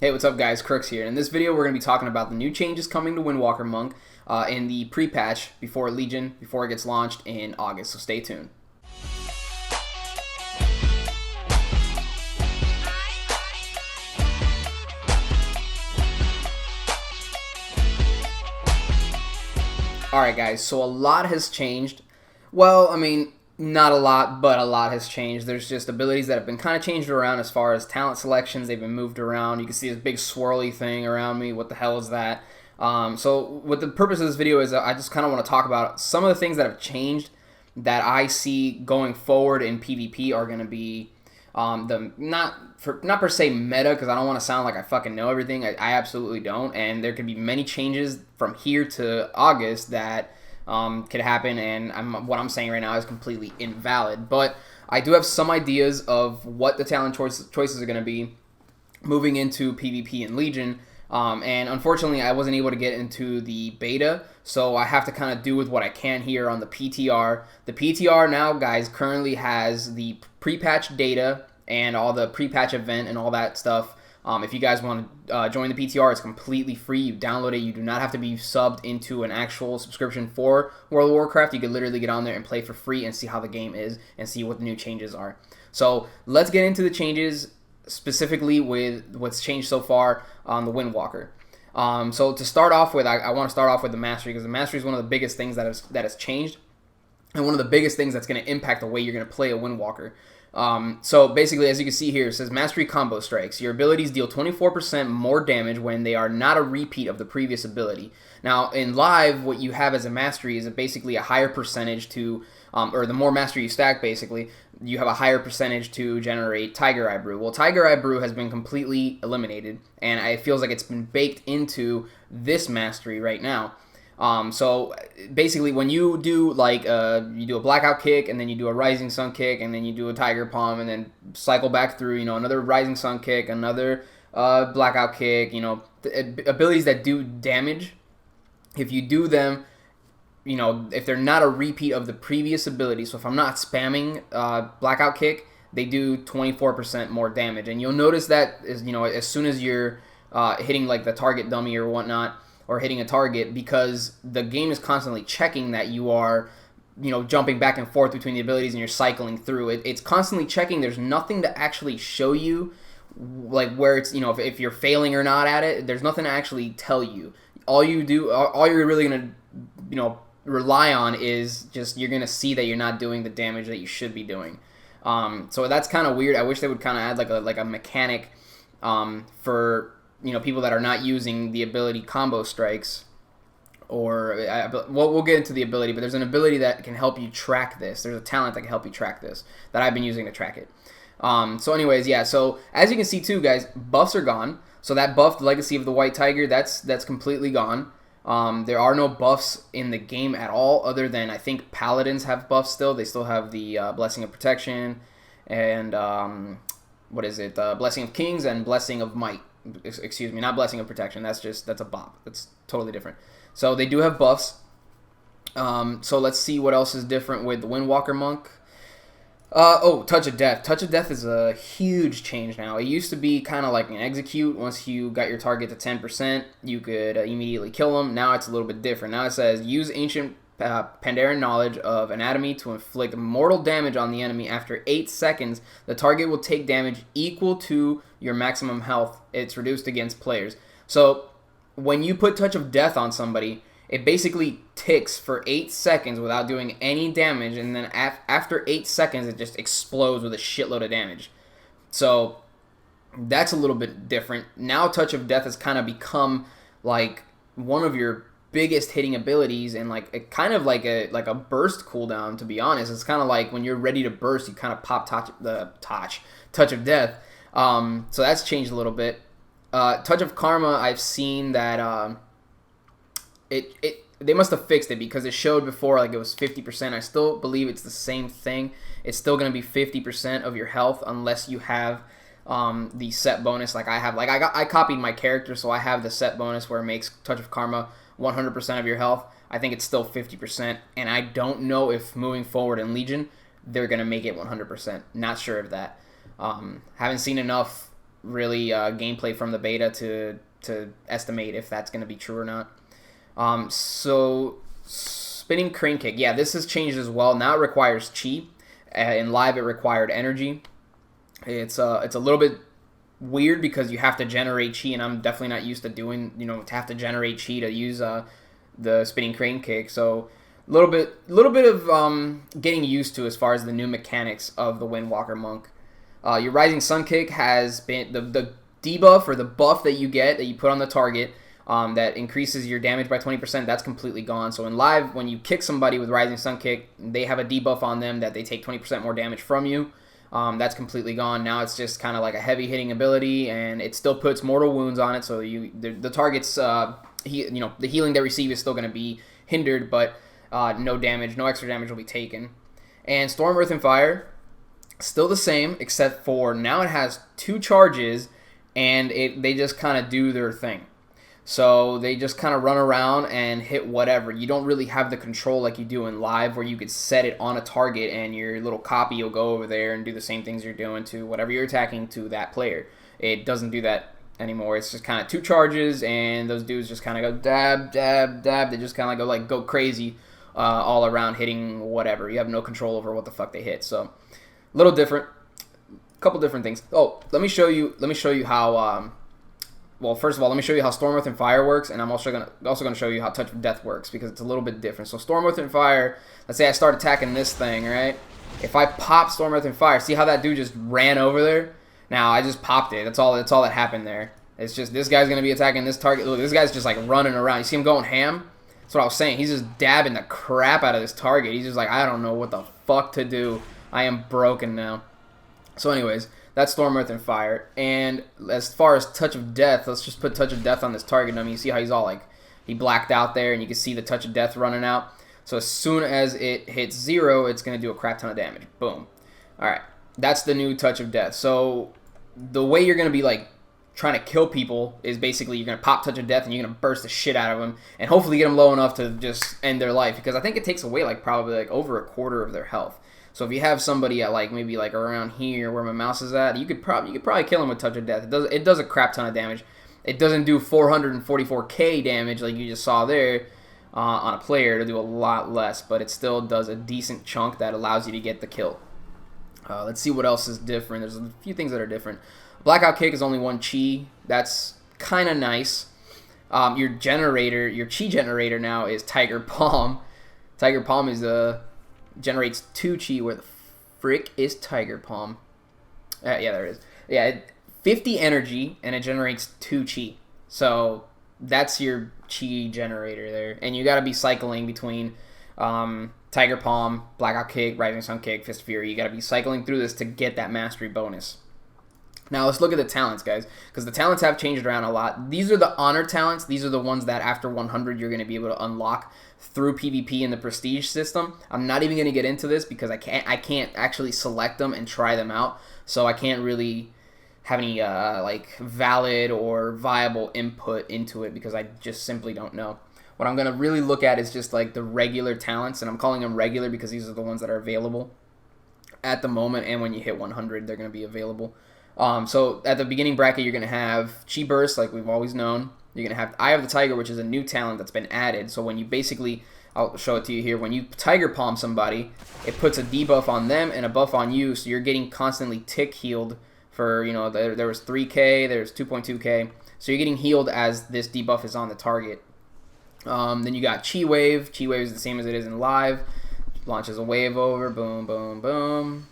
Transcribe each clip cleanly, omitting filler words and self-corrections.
Hey, what's up guys? Kruxe here. In this video, we're going to be talking about the new changes coming to Windwalker Monk in the pre-patch before Legion, before it gets launched in August, so stay tuned. Alright guys, so a lot has changed. Well, I mean, not a lot, but a lot has changed. There's just abilities that have been kind of changed around as far as talent selections. They've been moved around. You can see this big swirly thing around me. What the hell is that? So what the purpose of this video is, I just kind of want to talk about some of the things that have changed that I see going forward in PvP are going to be not per se meta, because I don't want to sound like I fucking know everything. I absolutely don't, and there could be many changes from here to August that could happen, and what I'm saying right now is completely invalid. But I do have some ideas of what the talent choices are going to be moving into PvP and Legion. And unfortunately, I wasn't able to get into the beta, so I have to kind of do with what I can here on the PTR. The PTR now, guys, currently has the pre-patch data and all the pre-patch event and all that stuff. If you guys want to join the PTR, it's completely free. You download it. You do not have to be subbed into an actual subscription for World of Warcraft. You can literally get on there and play for free and see how the game is and see what the new changes are. So let's get into the changes, specifically with what's changed so far on the Windwalker. So to start off with, I want to start off with the Mastery, because the Mastery is one of the biggest things that has changed, and one of the biggest things that's going to impact the way you're going to play a Windwalker. So basically, as you can see here, it says Mastery Combo Strikes. Your abilities deal 24% more damage when they are not a repeat of the previous ability. Now, in live, what you have as a Mastery is basically a higher percentage to, or the more Mastery you stack, basically, you have a higher percentage to generate Tiger Eye Brew. Well, Tiger Eye Brew has been completely eliminated, and it feels like it's been baked into this Mastery right now. So basically, when you do you do a blackout kick, and then you do a rising sun kick, and then you do a tiger palm, and then cycle back through, another rising sun kick, another blackout kick, abilities that do damage. If you do them, if they're not a repeat of the previous ability, so if I'm not spamming blackout kick, they do 24% more damage, and you'll notice that as soon as you're hitting like the target dummy or whatnot, or hitting a target, because the game is constantly checking that you are, jumping back and forth between the abilities and you're cycling through. It's constantly checking. There's nothing to actually show you, like where it's, if you're failing or not at it. There's nothing to actually tell you. All you're really gonna, rely on is just you're gonna see that you're not doing the damage that you should be doing. So that's kind of weird. I wish they would kind of add like a mechanic for people that are not using the ability Combo Strikes, or we'll get into the ability, but there's an ability that can help you track this. There's a talent that can help you track this that I've been using to track it. So anyways, yeah, so as you can see too, guys, buffs are gone. So that buff, the Legacy of the White Tiger, that's completely gone. There are no buffs in the game at all, other than I think Paladins have buffs still. They still have the Blessing of Protection and what is it? Blessing of Kings and Blessing of Might. Excuse me, not Blessing of Protection. That's a bop. That's totally different. So they do have buffs. So let's see what else is different with the Windwalker Monk. Touch of Death. Touch of Death is a huge change now. It used to be kind of like an execute. Once you got your target to 10%, you could immediately kill them. Now it's a little bit different. Now it says use ancient Pandaren knowledge of anatomy to inflict mortal damage on the enemy. After 8 seconds, the target will take damage equal to your maximum health. It's reduced against players. So when you put Touch of Death on somebody, it basically ticks for 8 seconds without doing any damage, and then after 8 seconds, it just explodes with a shitload of damage. So that's a little bit different. Now Touch of Death has kind of become like one of your biggest hitting abilities, and like kind of like a burst cooldown, to be honest. It's kind of like when you're ready to burst, you kind of pop Touch of Death. So that's changed a little bit. Touch of Karma, I've seen that they must have fixed it, because it showed before like it was 50%. I still believe it's the same thing. It's still going to be 50% of your health unless you have the set bonus like I have. Like I copied my character, so I have the set bonus where it makes Touch of Karma 100% of your health. I think it's still 50%, and I don't know if moving forward in Legion they're going to make it 100%. Not sure of that. Haven't seen enough really gameplay from the beta to estimate if that's going to be true or not. So spinning crane kick, yeah, this has changed as well. Now it requires chi. In live, it required energy. It's a little bit weird because you have to generate chi, and I'm definitely not used to doing, to have to generate chi to use the spinning crane kick. So a little bit of getting used to as far as the new mechanics of the Windwalker monk. Your rising sun kick has been the debuff or the buff that you get that you put on the target that increases your damage by 20%. That's completely gone. So in live, when you kick somebody with rising sun kick, they have a debuff on them that they take 20% more damage from you. That's completely gone. Now it's just kind of like a heavy hitting ability, and it still puts mortal wounds on it. So the target's the healing they receive is still going to be hindered, but no damage, no extra damage will be taken. And Storm, Earth, and Fire, still the same, except for now it has 2 charges, and they just kind of do their thing. So they just kind of run around and hit whatever. You don't really have the control like you do in live, where you could set it on a target and your little copy will go over there and do the same things you're doing to whatever you're attacking to that player. It doesn't do that anymore. It's just kind of 2 charges, and those dudes just kind of go dab, dab, dab. They just kind of go crazy all around hitting whatever. You have no control over what the fuck they hit. So a little different. A couple different things. Oh, let me show you how. Well, first of all, let me show you how Storm, Earth, and Fire works, and I'm also gonna show you how Touch of Death works, because it's a little bit different. So Storm, Earth, and Fire, let's say I start attacking this thing, right? If I pop Storm, Earth, and Fire, see how that dude just ran over there? Now, I just popped it. That's all that happened there. It's just this guy's gonna be attacking this target. Look, this guy's just like running around. You see him going ham? That's what I was saying. He's just dabbing the crap out of this target. He's just like, I don't know what the fuck to do. I am broken now. So anyways, that's Storm, Earth, and Fire. And as far as Touch of Death, let's just put Touch of Death on this target. I mean, you see how he's all he blacked out there, and you can see the Touch of Death running out. So as soon as it hits 0, it's going to do a crap ton of damage. Boom. Alright, that's the new Touch of Death. So the way you're going to be trying to kill people is basically you're going to pop Touch of Death, and you're going to burst the shit out of them, and hopefully get them low enough to just end their life. Because I think it takes away probably over a quarter of their health. So if you have somebody at maybe around here where my mouse is at, you could probably kill him with Touch of Death. It does a crap ton of damage. It doesn't do 444k damage like you just saw there on a player. It'll do a lot less, but it still does a decent chunk that allows you to get the kill. Let's see what else is different. There's a few things that are different. Blackout Kick is only 1 chi. That's kind of nice. Your chi generator now is Tiger Palm. Tiger Palm is generates 2 chi. Where the frick is Tiger Palm? Yeah, there it is. Yeah, 50 energy, and it generates 2 chi. So that's your chi generator there. And you got to be cycling between Tiger Palm, Blackout Kick, Rising Sun Kick, Fist of Fury. You got to be cycling through this to get that mastery bonus. Now let's look at the talents, guys, because the talents have changed around a lot. These are the honor talents. These are the ones that after 100 you're going to be able to unlock through PvP in the prestige system. I'm not even going to get into this because I can't actually select them and try them out, so I can't really have any valid or viable input into it because I just simply don't know. What I'm going to really look at is just the regular talents, and I'm calling them regular because these are the ones that are available at the moment, and when you hit 100 they're going to be available. So at the beginning bracket, you're going to have Chi Burst, like we've always known. You're going to have Eye of the Tiger, which is a new talent that's been added. So when you basically, I'll show it to you here, when you Tiger Palm somebody, it puts a debuff on them and a buff on you, so you're getting constantly tick healed for, there was 3k, there's 2.2k. So you're getting healed as this debuff is on the target. Then you got Chi Wave. Chi Wave is the same as it is in live. Launches a wave over, boom, boom, boom.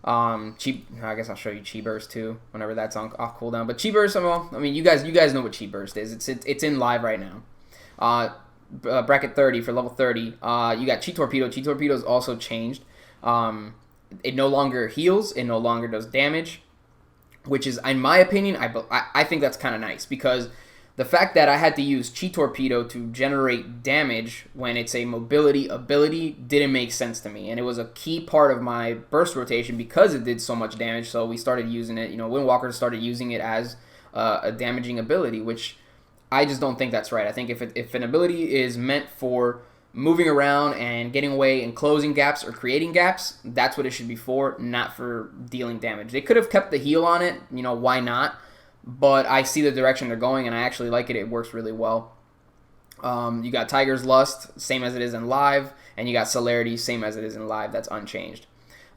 I guess I'll show you Chi Burst too whenever that's off cooldown. But Chi Burst, well, I mean, you guys know what Chi Burst is. It's in live right now. Bracket 30 for level 30. You got Chi Torpedo. Chi Torpedo is also changed. It no longer heals. It no longer does damage, which is, in my opinion, I think that's kind of nice because the fact that I had to use Chi Torpedo to generate damage when it's a mobility ability didn't make sense to me. And it was a key part of my burst rotation because it did so much damage, so we started using it. Windwalker started using it as a damaging ability, which I just don't think that's right. I think if an ability is meant for moving around and getting away and closing gaps or creating gaps, that's what it should be for, not for dealing damage. They could have kept the heal on it, you know, why not? But I see the direction they're going, and I actually like it. It works really well. You got Tiger's Lust, same as it is in live, and you got Celerity, same as it is in live. That's unchanged.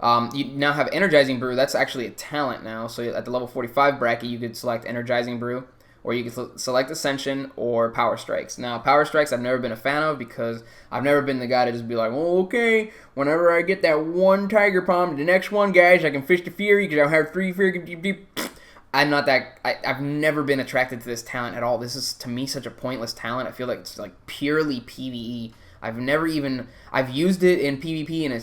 You now have Energizing Brew. That's actually a talent now. So at the level 45 bracket, you could select Energizing Brew, or you could select Ascension or Power Strikes. Now, Power Strikes I've never been a fan of because I've never been the guy to just be like, oh, okay, whenever I get that one Tiger Palm, the next one, guys, I can fish the Fury because I'll have 3 Fury. I'm not that. I've never been attracted to this talent at all. This is, to me, such a pointless talent. I feel like it's like purely PvE. I've used it in PvP, and I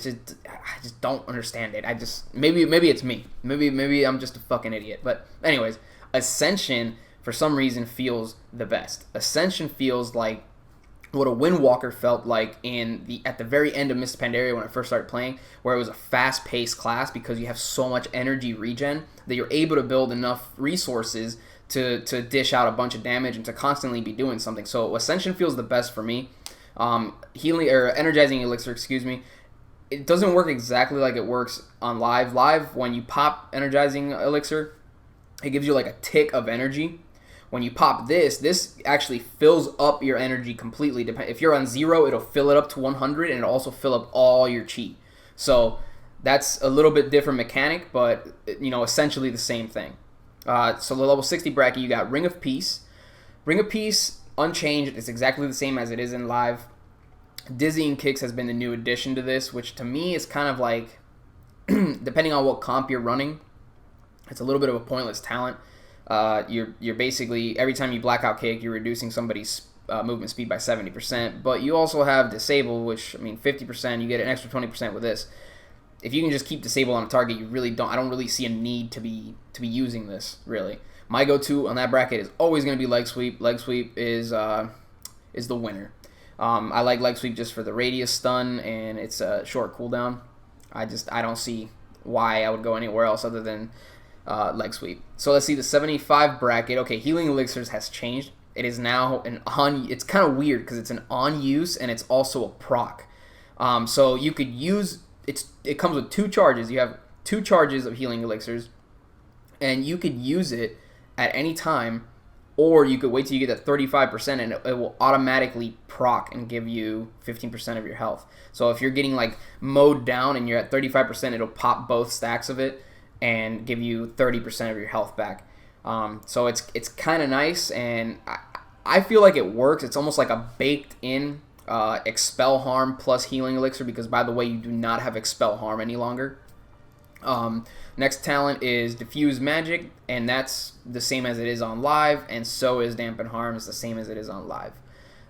just don't understand it. Maybe it's me. Maybe I'm just a fucking idiot. But anyways, Ascension for some reason feels the best. Ascension feels like what a Windwalker felt like at the very end of Mist Pandaria when I first started playing, where it was a fast-paced class because you have so much energy regen that you're able to build enough resources to dish out a bunch of damage and to constantly be doing something. So Ascension feels the best for me. Healing or Energizing Elixir, excuse me. It doesn't work exactly like it works on live. Live, when you pop Energizing Elixir, it gives you like a tick of energy. When you pop this actually fills up your energy completely. If you're on 0, it'll fill it up to 100, and it'll also fill up all your chi. So that's a little bit different mechanic, but you know, essentially the same thing. So the level 60 bracket, you got Ring of Peace. Ring of Peace, unchanged. It's exactly the same as it is in live. Dizzying Kicks has been the new addition to this, which to me is kind of like, depending on what comp you're running, it's a little bit of a pointless talent. You're basically, every time you blackout kick, you're reducing somebody's movement speed by 70%, but you also have Disable, which, I mean, 50%, you get an extra 20% with this. If you can just keep Disable on a target, I don't really see a need to be using this, really. My go-to on that bracket is always going to be Leg Sweep. Leg Sweep is the winner. I like Leg Sweep just for the radius stun, and it's a short cooldown. I don't see why I would go anywhere else other than Leg Sweep. So let's see the 75 bracket. Okay, Healing Elixirs has changed. It is now it's kind of weird because it's an on use and it's also a proc. So you could use it comes with 2 charges. You have 2 charges of Healing Elixirs, and you could use it at any time, or you could wait till you get that 35% and it will automatically proc and give you 15% of your health. So if you're getting like mowed down and you're at 35%, it'll pop both stacks of it and give you 30% of your health back. So it's kind of nice, and I feel like it works. It's almost like a baked-in Expel Harm plus Healing Elixir, because, by the way, you do not have Expel Harm any longer. Next talent is Diffuse Magic, and that's the same as it is on live, and so is Dampen Harm. It's the same as it is on live.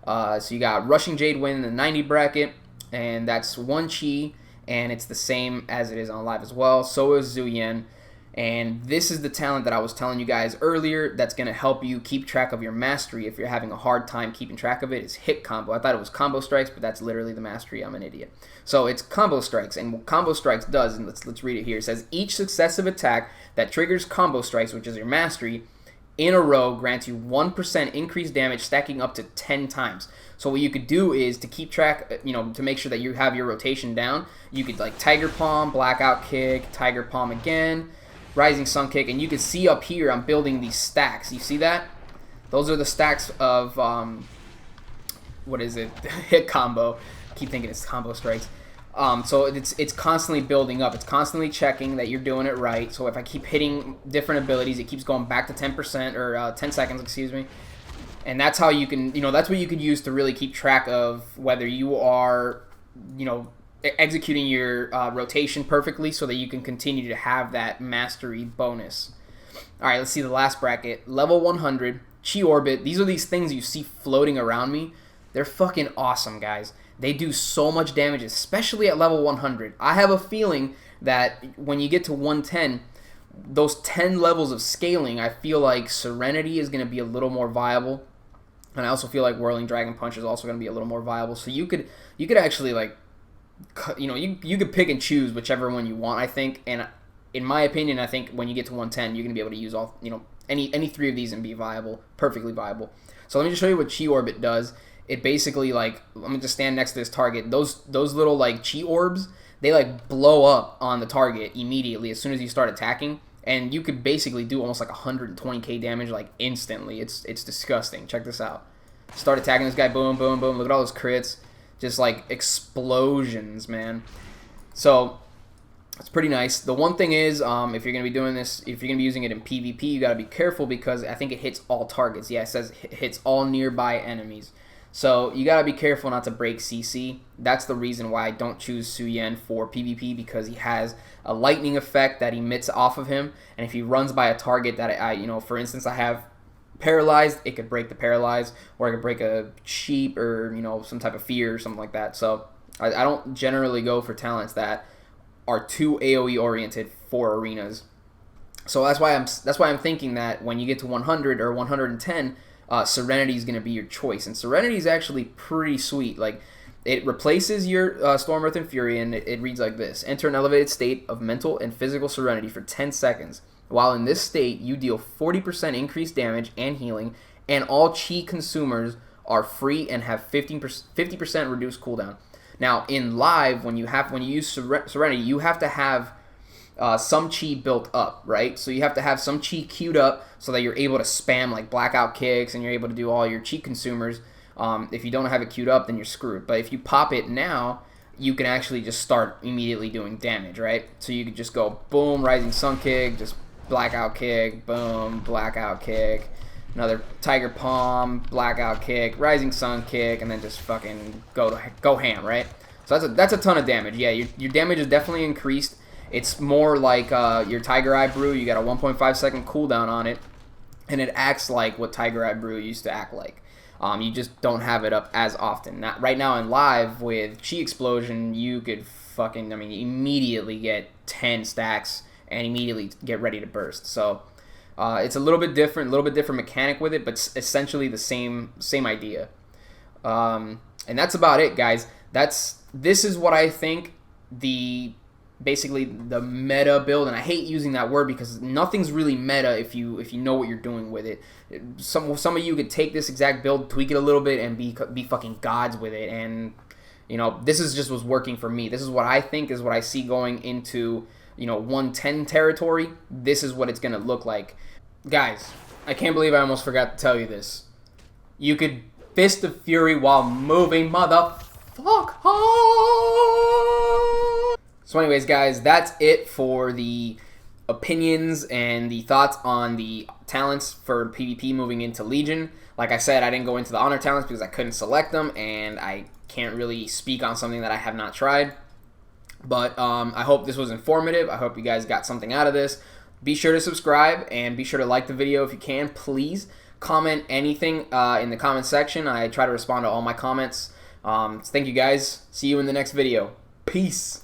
So you got Rushing Jade Wind in the 90 bracket, and that's 1 Chi, and it's the same as it is on live as well. So is Zuyen. And this is the talent that I was telling you guys earlier that's going to help you keep track of your mastery if you're having a hard time keeping track of it. Is Hit Combo. I thought it was Combo Strikes, but that's literally the mastery. I'm an idiot. So it's Combo Strikes, and what Combo Strikes does, and let's read it here. It says, each successive attack that triggers Combo Strikes, which is your mastery, in a row grants you 1% increased damage, stacking up to 10 times. So what you could do is, to keep track, to make sure that you have your rotation down, you could like Tiger Palm, Blackout Kick, Tiger Palm again, Rising Sun Kick, and you can see up here I'm building these stacks. You see that? Those are the stacks of what is it? Hit Combo. I keep thinking it's Combo Strikes. So it's constantly building up. It's constantly checking that you're doing it right. So if I keep hitting different abilities, it keeps going back to 10% or 10 seconds, excuse me. And that's how you can, that's what you could use to really keep track of whether you are, executing your rotation perfectly, so that you can continue to have that mastery bonus. All right, let's see the last bracket. Level 100, Chi Orbit. These are these things you see floating around me. They're fucking awesome, guys. They do so much damage, especially at level 100. I have a feeling that when you get to 110, those 10 levels of scaling, I feel like Serenity is going to be a little more viable. And I also feel like Whirling Dragon Punch is also going to be a little more viable. So you could actually, like, you could pick and choose whichever one you want, I think. And in my opinion, I think when you get to 110, you're going to be able to use all, any 3 of these and be viable, perfectly viable. So let me just show you what Chi Orbit does. it basically, like, let me just stand next to this target. Those little, like, chi orbs, they, like, blow up on the target immediately as soon as you start attacking. And you could basically do almost like 120k damage, like, instantly. It's disgusting. Check this out. Start attacking this guy, boom, boom, boom. Look at all those crits. Just, like, explosions, man. So it's pretty nice. The one thing is, if you're going to be doing this, if you're going to be using it in PvP, you got to be careful because I think it hits all targets. Yeah, it says it hits all nearby enemies. So you got to be careful not to break CC. That's the reason why I don't choose Su Yan for PvP, because he has a lightning effect that emits off of him. And if he runs by a target that you know, for instance, I have paralyzed, it could break the paralyzed, or it could break a sheep or, you know, some type of fear or something like that. So I don't generally go for talents that are too AoE oriented for arenas. So that's why I'm thinking that when you get to 100 or 110, Serenity is going to be your choice. And Serenity is actually pretty sweet. Like, it replaces your Storm, Earth, and Fury, and it reads like this: enter an elevated state of mental and physical serenity for 10 seconds. While in this state, you deal 40% increased damage and healing, and all chi consumers are free and have 50% reduced cooldown. Now, in live, when you use Serenity, you have to have some chi built up, right? So you have to have some chi queued up so that you're able to spam like blackout kicks and you're able to do all your chi consumers. If you don't have it queued up, then you're screwed. But if you pop it now, you can actually just start immediately doing damage, right? So you could just go boom, Rising Sun Kick, just blackout kick, boom, blackout kick, another Tiger Palm, blackout kick, Rising Sun Kick, and then just fucking go ham, right? So that's a ton of damage. Yeah, your damage is definitely increased. It's more like your Tiger Eye Brew. You got a 1.5 second cooldown on it, and it acts like what Tiger Eye Brew used to act like. You just don't have it up as often. Right now in live with Chi Explosion, you could fucking, I mean, immediately get 10 stacks and immediately get ready to burst. So it's a little bit different mechanic with it, but essentially the same idea. And that's about it, guys. This is what I think basically the meta build, and I hate using that word because nothing's really meta if you know what you're doing with it. Some of you could take this exact build, tweak it a little bit, and be fucking gods with it. And you know, this is just what's working for me. This is what I think is what I see going into, you know, 110 territory. This is what it's gonna look like, guys. I can't believe I almost forgot to tell you this. You could Fist of Fury while moving, motherfuck. So anyways, guys, that's it for the opinions and the thoughts on the talents for PvP moving into Legion. Like I said, I didn't go into the honor talents because I couldn't select them, and I can't really speak on something that I have not tried. But I hope this was informative. I hope you guys got something out of this. Be sure to subscribe, and be sure to like the video if you can. Please comment anything in the comment section. I try to respond to all my comments. Thank you, guys. See you in the next video. Peace.